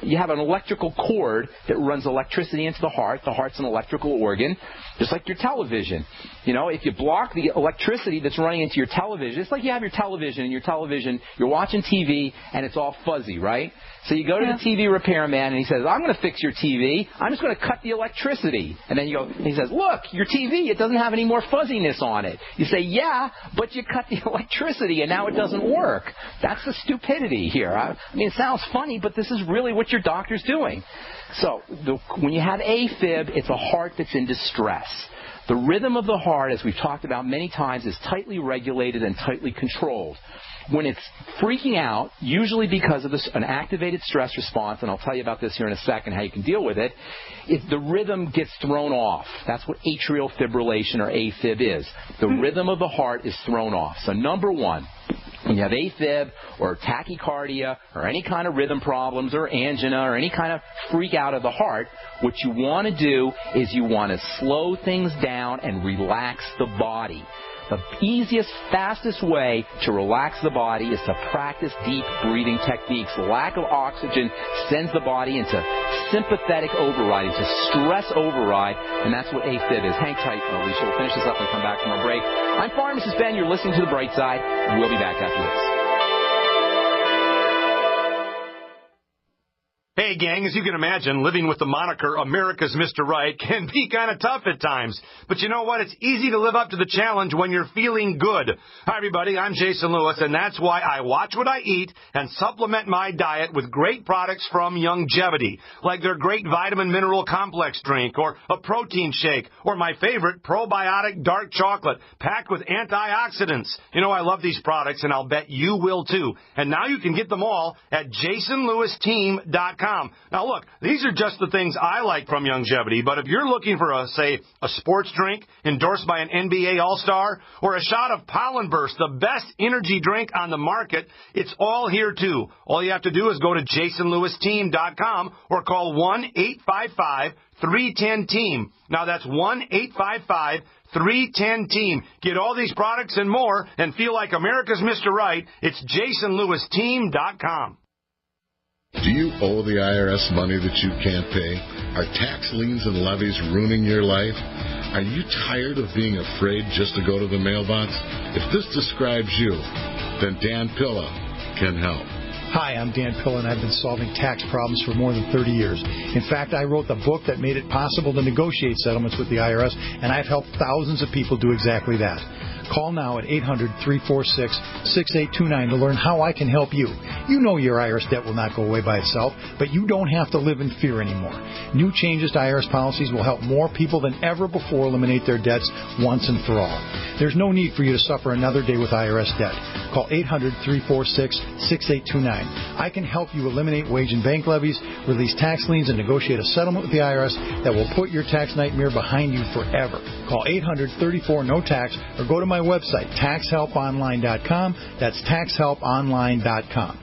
you have an electrical cord that runs electricity into the heart. The heart's an electrical organ, just like your television. You know, if you block the electricity that's running into your television, it's like you have your television, and your television, you're watching TV, and it's all fuzzy, right? So you go to the TV repairman, and he says, I'm going to fix your TV. I'm just going to cut the electricity. And then you go, and he says, look, your TV, it doesn't have any more fuzziness on it. You say, yeah, but you cut the electricity, and now it doesn't work. That's the stupidity here. I mean, it sounds funny, but this is really what your doctor's doing. So when you have AFib, it's a heart that's in distress. The rhythm of the heart, as we've talked about many times, is tightly regulated and tightly controlled. When it's freaking out, usually because of an activated stress response, and I'll tell you about this here in a second, how you can deal with it, if the rhythm gets thrown off. That's what atrial fibrillation or AFib is. The rhythm of the heart is thrown off. So number one, when you have AFib or tachycardia or any kind of rhythm problems or angina or any kind of freak out of the heart, what you want to do is you want to slow things down and relax the body. The easiest, fastest way to relax the body is to practice deep breathing techniques. Lack of oxygen sends the body into sympathetic override, into stress override, and that's what AFib is. Hang tight, Alicia. We'll finish this up and come back from our break. I'm Pharmacist Ben. You're listening to The Bright Side. We'll be back after this. Hey, gang, as you can imagine, living with the moniker America's Mr. Right can be kind of tough at times. But you know what? It's easy to live up to the challenge when you're feeling good. Hi, everybody. I'm Jason Lewis, and that's why I watch what I eat and supplement my diet with great products from Youngevity, like their great vitamin mineral complex drink or a protein shake or my favorite probiotic dark chocolate packed with antioxidants. You know, I love these products, and I'll bet you will, too. And now you can get them all at jasonlewisteam.com. Now, look, these are just the things I like from Youngevity, but if you're looking for, say, a sports drink endorsed by an NBA All-Star or a shot of Pollen Burst, the best energy drink on the market, it's all here, too. All you have to do is go to jasonlewisteam.com or call 1-855-310-TEAM. Now, that's 1-855-310-TEAM. Get all these products and more and feel like America's Mr. Right. It's jasonlewisteam.com. Do you owe the IRS money that you can't pay? Are tax liens and levies ruining your life? Are you tired of being afraid just to go to the mailbox? If this describes you, then Dan Pilla can help. Hi, I'm Dan Pilla, and I've been solving tax problems for more than 30 years. In fact, I wrote the book that made it possible to negotiate settlements with the IRS, and I've helped thousands of people do exactly that. Call now at 800-346-6829 to learn how I can help you. You know your IRS debt will not go away by itself, but you don't have to live in fear anymore. New changes to IRS policies will help more people than ever before eliminate their debts once and for all. There's no need for you to suffer another day with IRS debt. Call 800-346-6829. I can help you eliminate wage and bank levies, release tax liens, and negotiate a settlement with the IRS that will put your tax nightmare behind you forever. Call 800-34-NO-TAX or go to my website, taxhelponline.com. That's taxhelponline.com.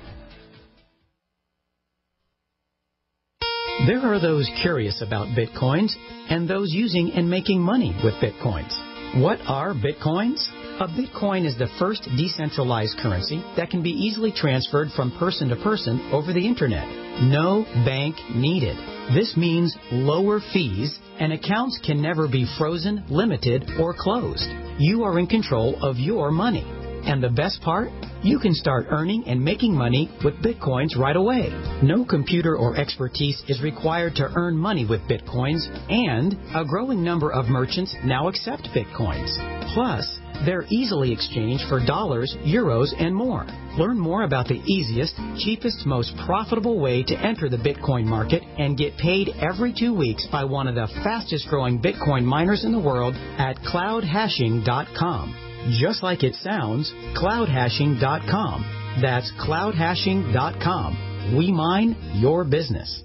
There are those curious about Bitcoins and those using and making money with Bitcoins. What are Bitcoins? A Bitcoin is the first decentralized currency that can be easily transferred from person to person over the Internet. No bank needed. This means lower fees, and accounts can never be frozen, limited, or closed. You are in control of your money. And the best part? You can start earning and making money with Bitcoins right away. No computer or expertise is required to earn money with Bitcoins, and a growing number of merchants now accept Bitcoins. Plus, they're easily exchanged for dollars, euros, and more. Learn more about the easiest, cheapest, most profitable way to enter the Bitcoin market and get paid every 2 weeks by one of the fastest growing Bitcoin miners in the world at cloudhashing.com. Just like it sounds, cloudhashing.com. That's cloudhashing.com. We mine your business.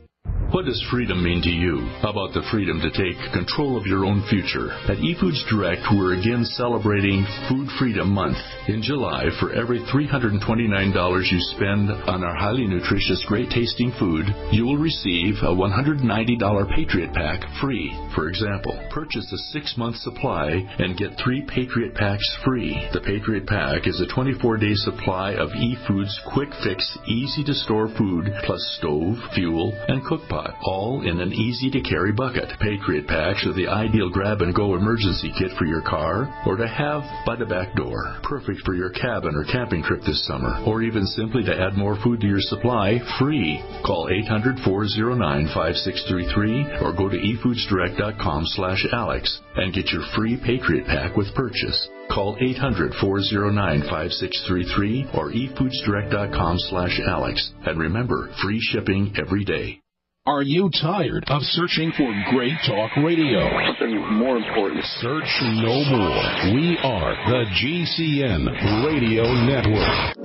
What does freedom mean to you? How about the freedom to take control of your own future? At eFoods Direct, we're again celebrating Food Freedom Month. In July, for every $329 you spend on our highly nutritious, great-tasting food, you will receive a $190 Patriot Pack free. For example, purchase a 6-month supply and get 3 Patriot Packs free. The Patriot Pack is a 24-day supply of eFoods quick-fix, easy-to-store food, plus stove, fuel, and cook pot, all in an easy-to-carry bucket. Patriot Packs are the ideal grab-and-go emergency kit for your car or to have by the back door. Perfect for your cabin or camping trip this summer, or even simply to add more food to your supply, free. Call 800-409-5633 or go to efoodsdirect.com/Alex and get your free Patriot Pack with purchase. Call 800-409-5633 or efoodsdirect.com/Alex. And remember, free shipping every day. Are you tired of searching for great talk radio? Something more important. Search no more. We are the GCN Radio Network.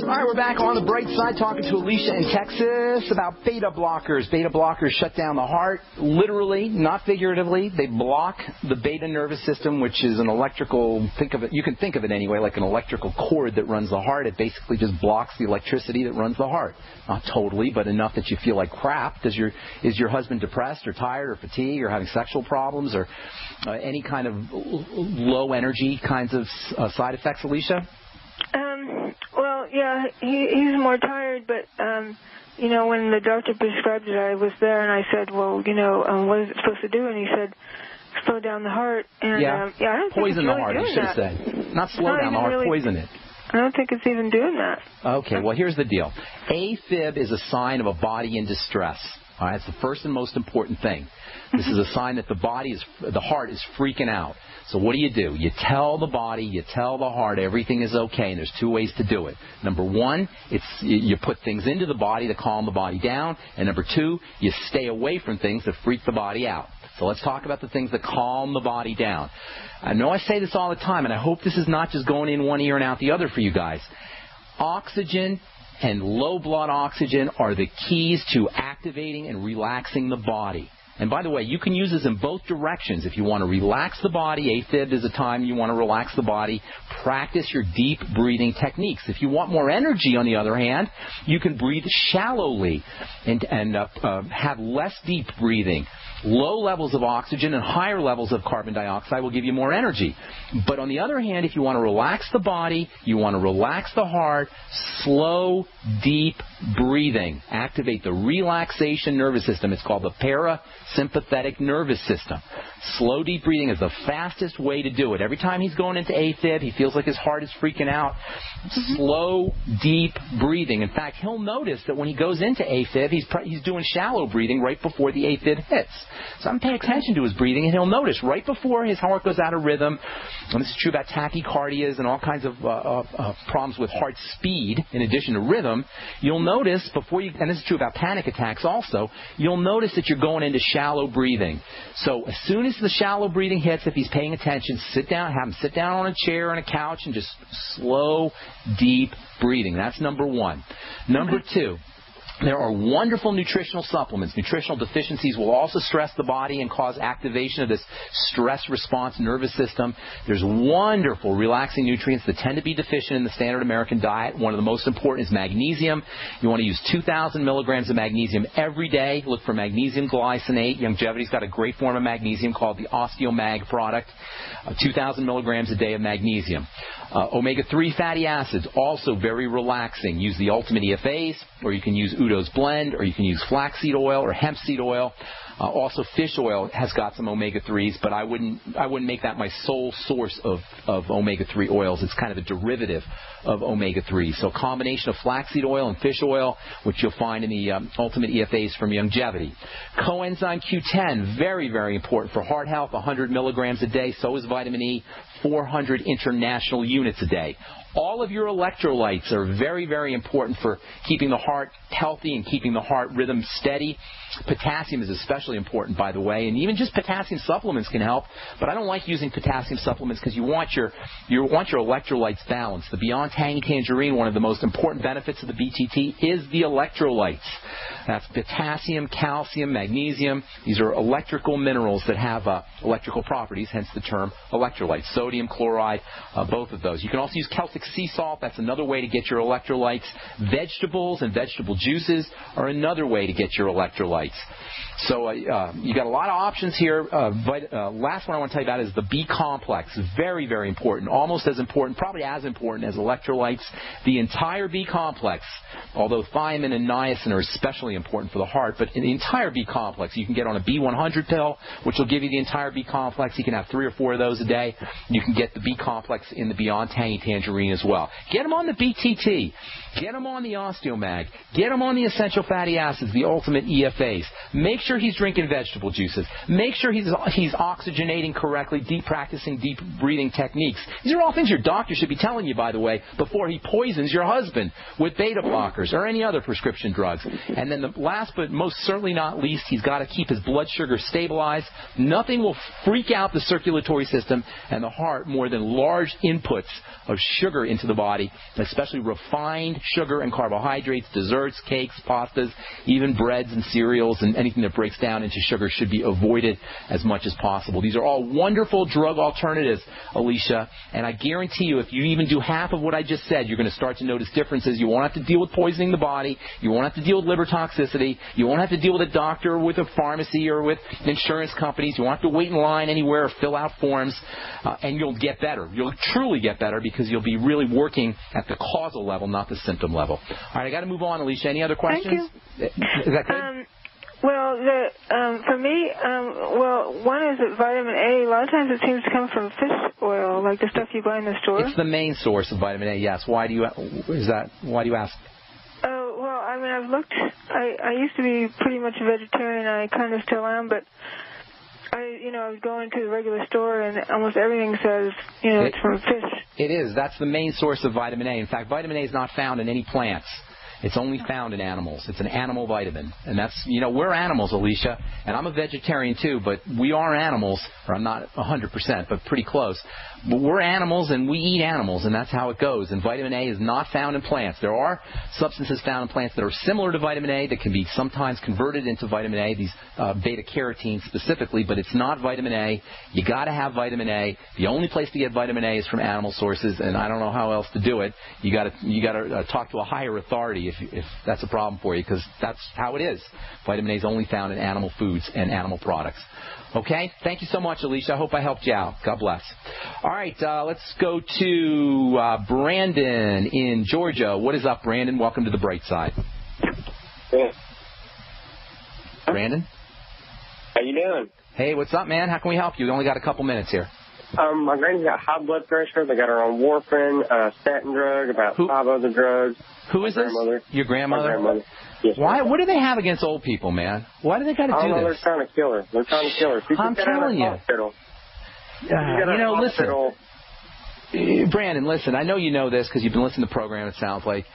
All right, we're back on the bright side talking to Alicia in Texas about beta blockers. Beta blockers shut down the heart, literally, not figuratively. They block the beta nervous system, which is an electrical, you can think of it anyway, like an electrical cord that runs the heart. It basically just blocks the electricity that runs the heart. Not totally, but enough that you feel like crap. Is your husband depressed or tired or fatigued or having sexual problems or any kind of low energy kinds of side effects, Alicia? Well, yeah, he's more tired, but, when the doctor prescribed it, I was there, and I said, well, what is it supposed to do? And he said, slow down the heart. And, I don't poison think it's the heart, really you should have said. Not slow down the heart, poison it. I don't think it's even doing that. Okay, well, here's the deal. AFib is a sign of a body in distress. All right, it's the first and most important thing. This is a sign that the heart is freaking out. So what do? You tell the body, you tell the heart everything is okay, and there's 2 ways to do it. Number 1, you put things into the body to calm the body down, and number 2, you stay away from things that freak the body out. So let's talk about the things that calm the body down. I know I say this all the time, and I hope this is not just going in one ear and out the other for you guys. Oxygen and low blood oxygen are the keys to activating and relaxing the body. And by the way, you can use this in both directions. If you want to relax the body, AFib is a time you want to relax the body. Practice your deep breathing techniques. If you want more energy, on the other hand, you can breathe shallowly and have less deep breathing. Low levels of oxygen and higher levels of carbon dioxide will give you more energy. But on the other hand, if you want to relax the body, you want to relax the heart, slow, deep breathing. Activate the relaxation nervous system. It's called the parasympathetic nervous system. Slow, deep breathing is the fastest way to do it. Every time he's going into AFib, he feels like his heart is freaking out. Slow, deep breathing. In fact, he'll notice that when he goes into AFib, he's doing shallow breathing right before the AFib hits. So I'm paying attention to his breathing, and he'll notice right before his heart goes out of rhythm, and this is true about tachycardias and all kinds of problems with heart speed in addition to rhythm, you'll notice and this is true about panic attacks also, you'll notice that you're going into shallow breathing. So as soon as the shallow breathing hits, if he's paying attention, have him sit down on a chair or on a couch and just slow, deep breathing. That's number 1. Number 2. There are wonderful nutritional supplements. Nutritional deficiencies will also stress the body and cause activation of this stress response nervous system. There's wonderful relaxing nutrients that tend to be deficient in the standard American diet. One of the most important is magnesium. You want to use 2,000 milligrams of magnesium every day. Look for magnesium glycinate. Longevity's got a great form of magnesium called the OsteoMag product. 2,000 milligrams a day of magnesium. Omega-3 fatty acids, also very relaxing. Use the Ultimate EFAs, or you can use Udo's Blend, or you can use flaxseed oil or hemp seed oil. Also, fish oil has got some omega-3s, but I wouldn't make that my sole source of omega-3 oils. It's kind of a derivative of omega-3. So a combination of flaxseed oil and fish oil, which you'll find in the Ultimate EFAs from Longevity. Coenzyme Q10, very, very important for heart health, 100 milligrams a day. So is vitamin E, 400 international units a day. All of your electrolytes are very, very important for keeping the heart healthy and keeping the heart rhythm steady. Potassium is especially important, by the way, and even just potassium supplements can help. But I don't like using potassium supplements because you want your electrolytes balanced. The Beyond Tangy Tangerine, one of the most important benefits of the BTT is the electrolytes. That's potassium, calcium, magnesium. These are electrical minerals that have electrical properties, hence the term electrolytes. Sodium, chloride, both of those. You can also use Celtic sea salt. That's another way to get your electrolytes. Vegetables and vegetable juices are another way to get your electrolytes. So you got a lot of options here. Last one I want to tell you about is the B complex. Very, very important. Almost as important, probably as important as electrolytes. The entire B complex, although thiamine and niacin are especially important for the heart, but in the entire B complex, you can get on a B100 pill, which will give you the entire B complex. You can have 3 or 4 of those a day. You can get the B complex in the Beyond Tangy Tangerine as well. Get them on the BTT. Get them on the Osteomag. Get them on the essential fatty acids, the Ultimate EFAs. Make sure he's drinking vegetable juices. Make sure he's oxygenating correctly, practicing deep breathing techniques. These are all things your doctor should be telling you, by the way, before he poisons your husband with beta blockers or any other prescription drugs. And then the last but most certainly not least, he's got to keep his blood sugar stabilized. Nothing will freak out the circulatory system and the heart more than large inputs of sugar into the body, especially refined sugar and carbohydrates, desserts, cakes, pastas, even breads and cereals, and anything that breaks down into sugar should be avoided as much as possible. These are all wonderful drug alternatives, Alicia, and I guarantee you if you even do half of what I just said, you're going to start to notice differences. You won't have to deal with poisoning the body. You won't have to deal with liver toxicity. You won't have to deal with a doctor or with a pharmacy or with insurance companies. You won't have to wait in line anywhere or fill out forms, and you'll get better. You'll truly get better because you'll be really working at the causal level, not the symptom level. All right, I got to move on, Alicia. Any other questions? Thank you. Is that good? Well, for me, one is that vitamin A. A lot of times it seems to come from fish oil, like the stuff you buy in the store. It's the main source of vitamin A. Yes. Why do you ask? Oh, well, I mean, I've looked. I used to be pretty much a vegetarian. I kind of still am, but I was going to the regular store, and almost everything says, it's from fish. It is. That's the main source of vitamin A. In fact, vitamin A is not found in any plants. It's only found in animals. It's an animal vitamin. And that's, we're animals, Alicia, and I'm a vegetarian too, but we are animals, or I'm not 100%, but pretty close. But we're animals and we eat animals, and that's how it goes. And vitamin A is not found in plants. There are substances found in plants that are similar to vitamin A that can be sometimes converted into vitamin A, these beta-carotene specifically, but it's not vitamin A. You got to have vitamin A. The only place to get vitamin A is from animal sources, and I don't know how else to do it. You got to talk to a higher authority if that's a problem for you, because that's how it is. Vitamin A is only found in animal foods and animal products. Okay? Thank you so much, Alicia. I hope I helped you out. God bless. All right, let's go to Brandon in Georgia. What is up, Brandon? Welcome to the bright side. Hey. Brandon? How you doing? Hey, what's up, man? How can we help you? We only got a couple minutes here. My granny's got high blood pressure. They got her on warfarin, statin drug, about 5 other drugs. Who is this? Your grandmother? My grandmother. Yes, why? What do they have against old people, man? Why do they got to do this? They're trying to kill her. They're trying to kill her. I'm telling you. Listen. Brandon, listen. I know you know this because you've been listening to the program. It sounds like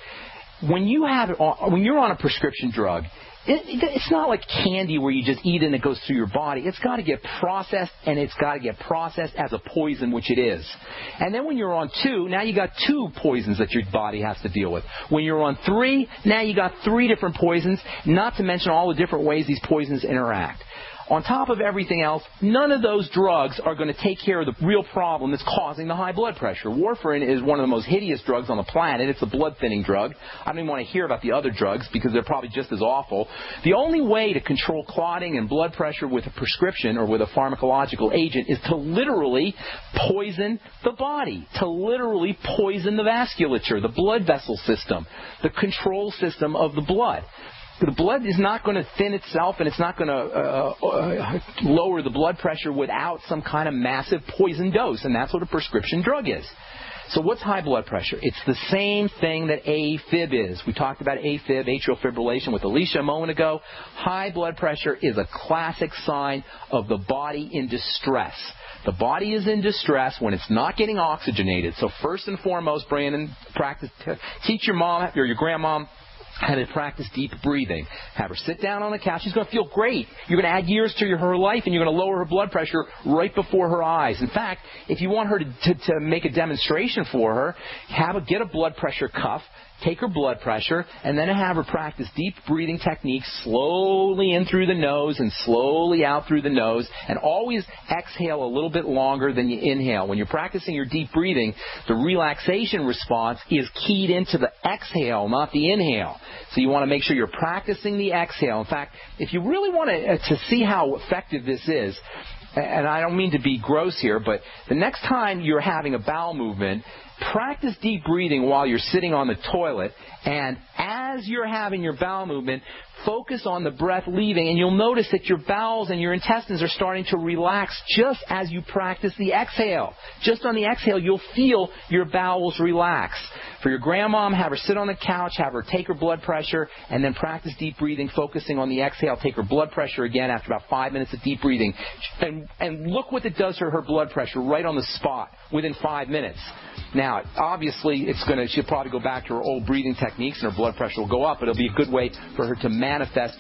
when you're on a prescription drug, it's not like candy where you just eat it and it goes through your body. It's got to get processed, and it's got to get processed as a poison, which it is. And then when you're on 2, now you got 2 poisons that your body has to deal with. When you're on 3, now you got 3 different poisons, not to mention all the different ways these poisons interact. On top of everything else, none of those drugs are going to take care of the real problem that's causing the high blood pressure. Warfarin is one of the most hideous drugs on the planet. It's a blood-thinning drug. I don't even want to hear about the other drugs because they're probably just as awful. The only way to control clotting and blood pressure with a prescription or with a pharmacological agent is to literally poison the body, to literally poison the vasculature, the blood vessel system, the control system of the blood. The blood is not going to thin itself, and it's not going to lower the blood pressure without some kind of massive poison dose, and that's what a prescription drug is. So what's high blood pressure? It's the same thing that AFib is. We talked about AFib, atrial fibrillation, with Alicia a moment ago. High blood pressure is a classic sign of the body in distress. The body is in distress when it's not getting oxygenated. So first and foremost, Brandon, teach your mom or your grandmom how to practice deep breathing. Have her sit down on the couch. She's going to feel great. You're going to add years to her life, and you're going to lower her blood pressure right before her eyes. In fact, if you want her to make a demonstration for her, get a blood pressure cuff, take her blood pressure, and then have her practice deep breathing techniques slowly in through the nose and slowly out through the nose, and always exhale a little bit longer than you inhale. When you're practicing your deep breathing, the relaxation response is keyed into the exhale, not the inhale. So you want to make sure you're practicing the exhale. In fact, if you really want to see how effective this is, and I don't mean to be gross here, but the next time you're having a bowel movement, practice deep breathing while you're sitting on the toilet, and as you're having your bowel movement, focus on the breath leaving, and you'll notice that your bowels and your intestines are starting to relax just as you practice the exhale. Just on the exhale, you'll feel your bowels relax. For your grandmom, have her sit on the couch, have her take her blood pressure, and then practice deep breathing, focusing on the exhale. Take her blood pressure again after about 5 minutes of deep breathing. And look what it does to her blood pressure right on the spot within 5 minutes. Now, obviously, she'll probably go back to her old breathing techniques and her blood pressure will go up, but it'll be a good way for her to manifest,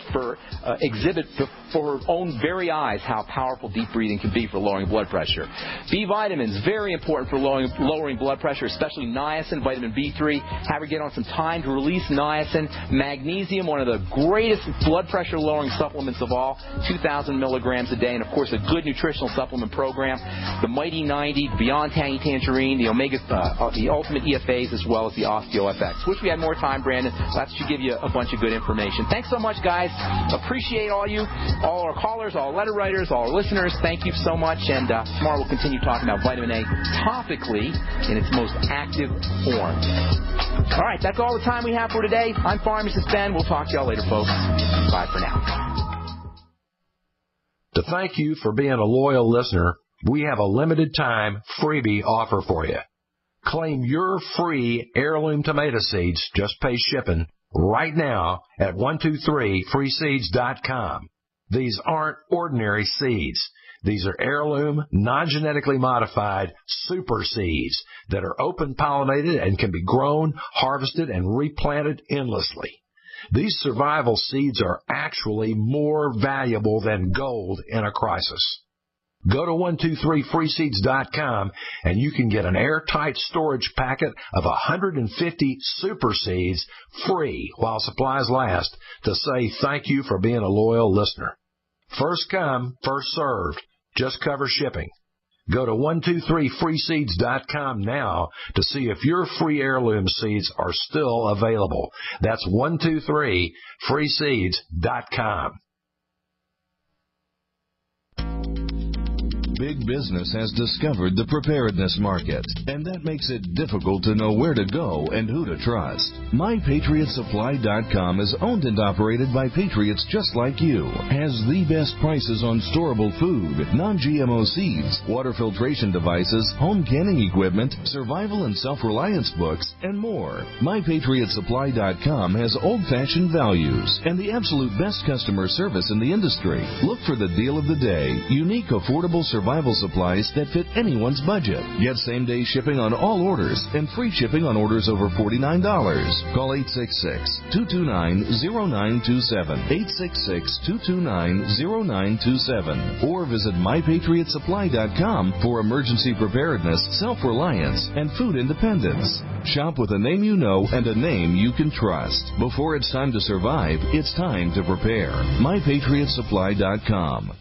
exhibit for her own very eyes how powerful deep breathing can be for lowering blood pressure. B vitamins, very important for lowering blood pressure, especially niacin, vitamin B3. Have her get on some time to release niacin. Magnesium, one of the greatest blood pressure lowering supplements of all, 2,000 milligrams a day, and of course a good nutritional supplement program. The Mighty 90, Beyond Tangy Tangerine, the Omega, the Ultimate EFAs, as well as the OsteoFX. Wish we had more time, Brandon. That should give you a bunch of good information. Thanks so much, guys. Appreciate all our callers, all our letter writers, all our listeners. Thank you so much. And tomorrow we'll continue talking about vitamin A topically in its most active form. All right, that's all the time we have for today. I'm Pharmacist Ben. We'll talk to y'all later, folks. Bye for now. To thank you for being a loyal listener, we have a limited time freebie offer for you. Claim your free heirloom tomato seeds, just pay shipping, right now at 123freeseeds.com. These aren't ordinary seeds. These are heirloom, non-genetically modified super seeds that are open-pollinated and can be grown, harvested, and replanted endlessly. These survival seeds are actually more valuable than gold in a crisis. Go to 123freeseeds.com and you can get an airtight storage packet of 150 super seeds free while supplies last to say thank you for being a loyal listener. First come, first served. Just cover shipping. Go to 123freeseeds.com now to see if your free heirloom seeds are still available. That's 123freeseeds.com. Big business has discovered the preparedness market, and that makes it difficult to know where to go and who to trust. MyPatriotSupply.com is owned and operated by patriots just like you. Has the best prices on storable food, non-GMO seeds, water filtration devices, home canning equipment, survival and self-reliance books, and more. MyPatriotSupply.com has old-fashioned values and the absolute best customer service in the industry. Look for the deal of the day. Unique, affordable survival supplies that fit anyone's budget. Get same-day shipping on all orders and free shipping on orders over $49. Call 866-229-0927, 866-229-0927, or visit MyPatriotSupply.com for emergency preparedness, self-reliance, and food independence. Shop with a name you know and a name you can trust. Before it's time to survive, it's time to prepare. MyPatriotSupply.com.